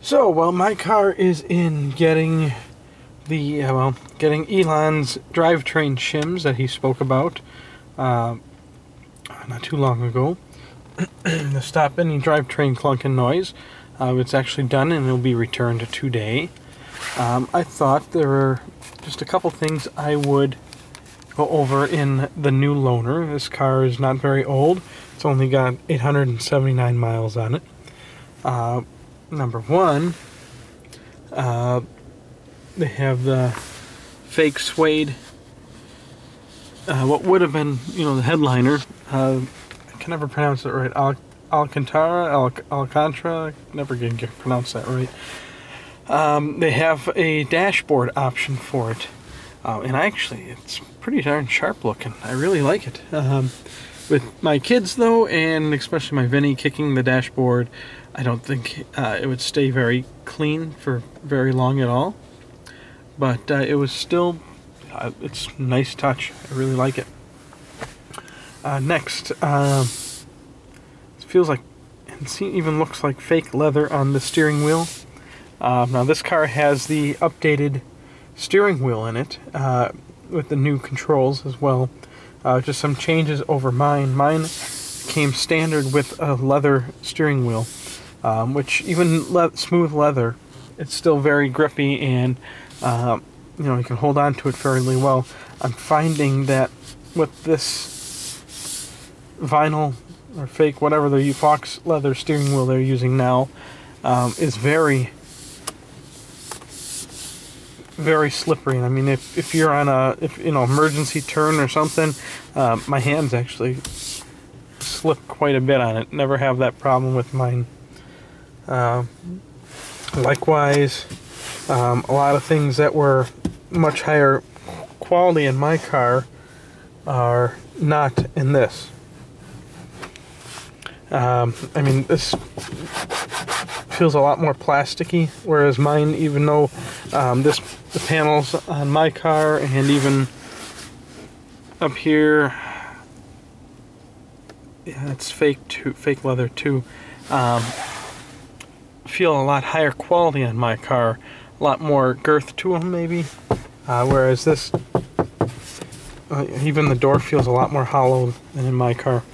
So, well, my car is in getting getting Elon's drivetrain shims that he spoke about not too long ago to stop any drivetrain clunk and noise. It's actually done and it'll be returned today. I thought there were just a couple things I would go over in the new loaner. This car is not very old. It's only got 879 miles on it. Number one, they have the fake suede, what would have been, the headliner. I can never pronounce it right. Alcantara, never can pronounce that right. They have a dashboard option for it, and actually, it's pretty darn sharp looking. I really like it. With my kids, though, and especially my Vinny kicking the dashboard, I don't think it would stay very clean for very long at all. But it was still, it's a nice touch. I really like it. Next, it feels like, it even looks like fake leather on the steering wheel. Now this car has the updated steering wheel in it, with the new controls as well. Just some changes over mine. Mine came standard with a leather steering wheel, which even smooth leather, it's still very grippy and you can hold on to it fairly well. I'm finding that with this vinyl or fake, whatever the Fox leather steering wheel they're using now, is very slippery. I mean, if you're on a emergency turn or something, my hands actually slip quite a bit on it. Never have that problem with mine. Likewise, a lot of things that were much higher quality in my car are not in this. I mean, this feels a lot more plasticky, whereas mine, even though the panels on my car and even up here, yeah, it's fake leather too, feel a lot higher quality on my car, a lot more girth to them maybe, whereas this, even the door feels a lot more hollow than in my car.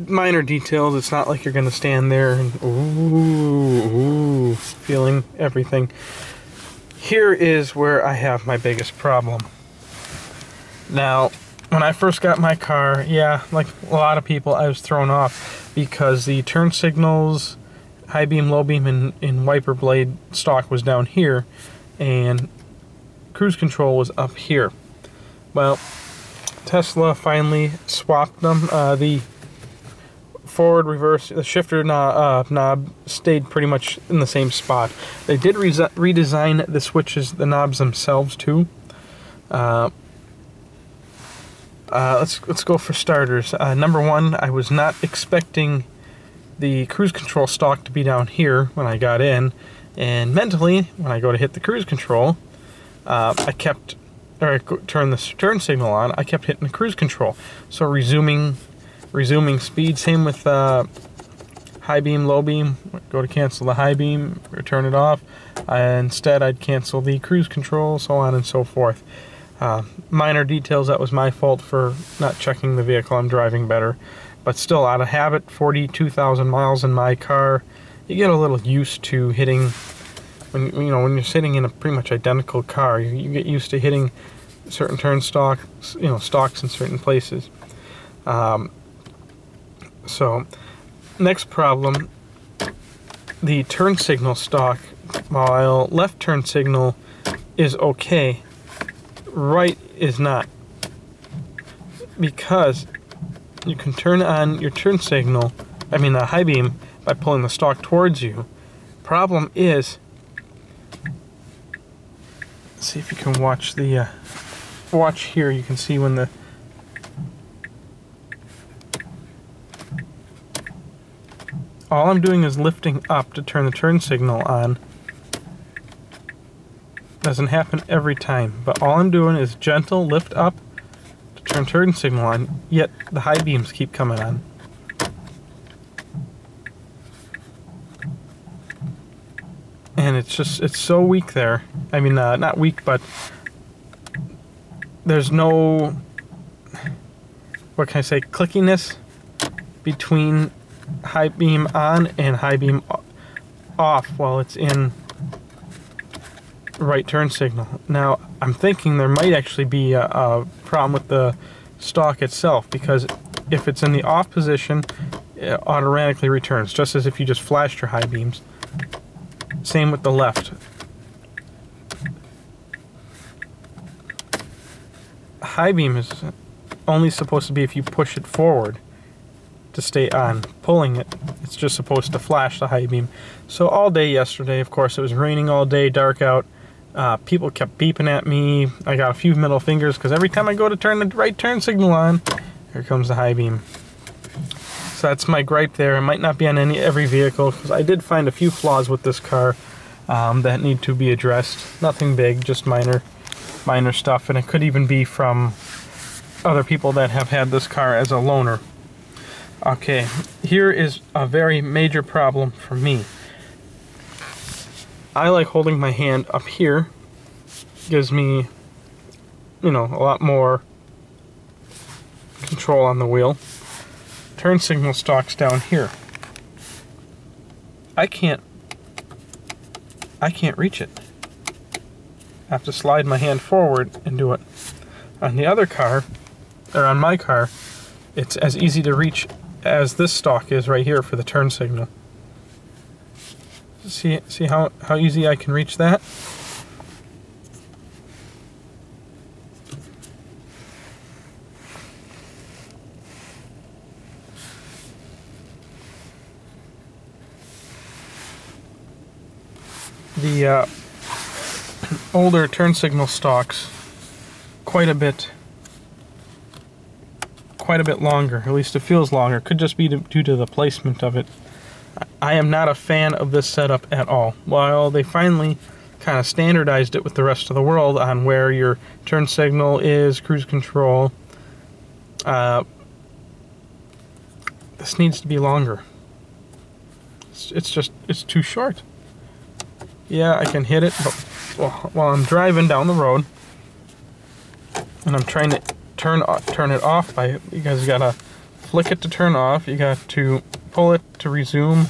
Minor details. It's not like you're going to stand there and ooh, feeling everything. Here is where I have my biggest problem. Now, when I first got my car, yeah, like a lot of people, I was thrown off because the turn signals, high beam, low beam, and wiper blade stalk was down here, and cruise control was up here. Well, Tesla finally swapped them. The forward, reverse, the shifter knob stayed pretty much in the same spot. They did redesign the switches, the knobs themselves too. Let's go for starters. Number one, I was not expecting the cruise control stalk to be down here when I got in, and mentally, when I go to hit the cruise control, I turn the turn signal on, I kept hitting the cruise control. So resuming speed, same with high beam, low beam, go to cancel the high beam, or turn it off. Instead, I'd cancel the cruise control, so on and so forth. Minor details, that was my fault for not checking the vehicle I'm driving better. But still, out of habit, 42,000 miles in my car, you get a little used to hitting. When you're sitting in a pretty much identical car, you get used to hitting certain turn stalks, stalks in certain places. So, next problem, the turn signal stalk, while left turn signal is okay, right is not. Because you can turn on your turn signal, the high beam, by pulling the stalk towards you. Problem is, see if you can watch the watch here. You can see when all I'm doing is lifting up to turn the turn signal on. Doesn't happen every time, but all I'm doing is gentle lift up to turn signal on, yet the high beams keep coming on. and it's so weak there. I mean, not weak, but there's no, what can I say, clickiness between high beam on and high beam off while it's in right turn signal. Now, I'm thinking there might actually be a problem with the stalk itself, because if it's in the off position, it automatically returns, just as if you just flashed your high beams. Same with the left. High beam is only supposed to be if you push it forward to stay on. Pulling it, it's just supposed to flash the high beam. So all day yesterday, of course, it was raining all day, dark out. People kept beeping at me. I got a few middle fingers because every time I go to turn the right turn signal on, here comes the high beam. So that's my gripe there. It might not be on every vehicle, because I did find a few flaws with this car that need to be addressed. Nothing big, just minor stuff, and it could even be from other people that have had this car as a loaner. Okay, here is a very major problem for me. I like holding my hand up here. Gives me, you know, a lot more control on the wheel. Turn signal stalk's down here. I can't reach it. I have to slide my hand forward and do it. On the other car, or on my car, it's as easy to reach as this stalk is right here for the turn signal. See how easy I can reach that? The older turn signal stalks quite a bit longer. At least it feels longer. Could just be due to the placement of it. I am not a fan of this setup at all. While they finally kind of standardized it with the rest of the world on where your turn signal is, cruise control, this needs to be longer. It's too short. Yeah, I can hit it, but while I'm driving down the road and I'm trying to turn it off, you guys gotta flick it to turn off. You got to pull it to resume,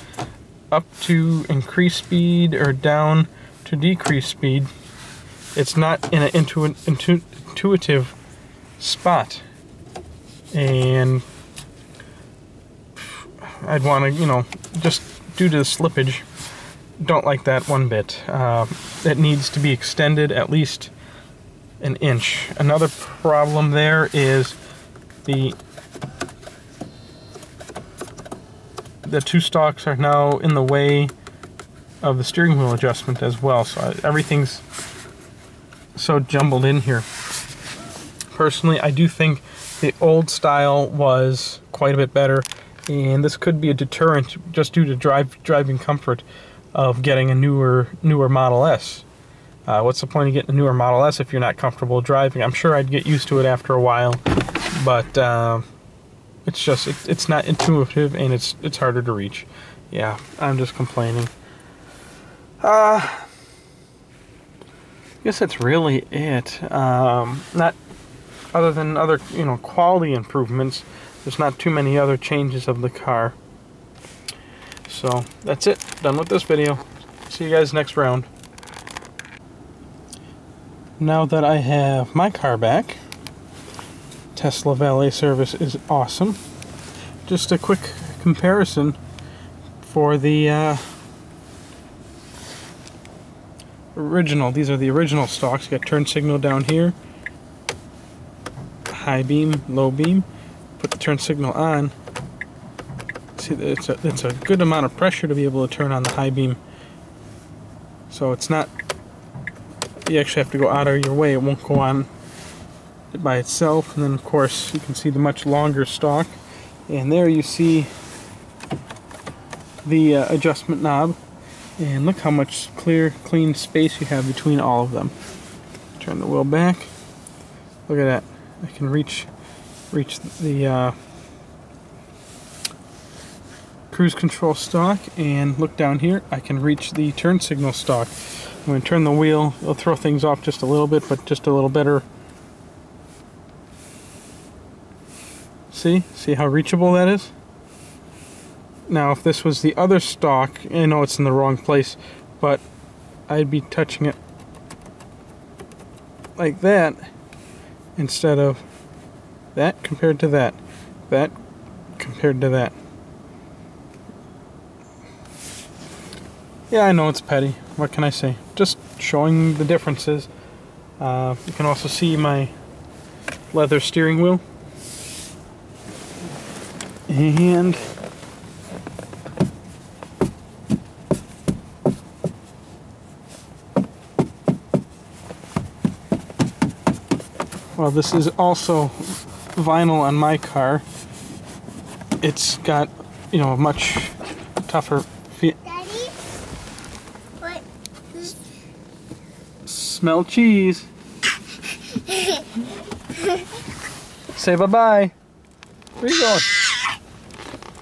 up to increase speed or down to decrease speed. It's not in an intuitive spot, and I'd want to, you know, just due to the slippage, don't like that one bit. It needs to be extended at least an inch. Another problem there is the two stalks are now in the way of the steering wheel adjustment as well, so everything's so jumbled in here. Personally, I do think the old style was quite a bit better, and this could be a deterrent just due to driving comfort of getting a newer Model S. What's the point of getting a newer Model S if you're not comfortable driving? I'm sure I'd get used to it after a while, but it's just it's not intuitive, and it's harder to reach. Yeah, I'm just complaining. I guess that's really it. Not other than other, you know, quality improvements. There's not too many other changes of the car. So that's it. Done with this video. See you guys next round. Now that I have my car back, Tesla valet service is awesome. Just a quick comparison for the original. These are the original stalks. You got turn signal down here, high beam, low beam. Put the turn signal on. See, it's a good amount of pressure to be able to turn on the high beam. So it's not, you actually have to go out of your way. It won't go on by itself. And then of course you can see the much longer stalk, and there you see the adjustment knob, and look how much clean space you have between all of them. Turn the wheel back. Look at that. I can reach the cruise control stalk, and look down here, I can reach the turn signal stalk. I'm going to turn the wheel, it'll throw things off just a little bit, but just a little better. See how reachable that is? Now if this was the other stalk, I know it's in the wrong place, but I'd be touching it like that instead of that compared to that, that compared to that. Yeah, I know it's petty. What can I say? Just showing the differences. You can also see my leather steering wheel. And well, this is also vinyl on my car. It's got, you know, a much tougher feel. Daddy, what? Smell cheese. Say bye-bye. Where are you going?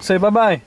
Say bye-bye.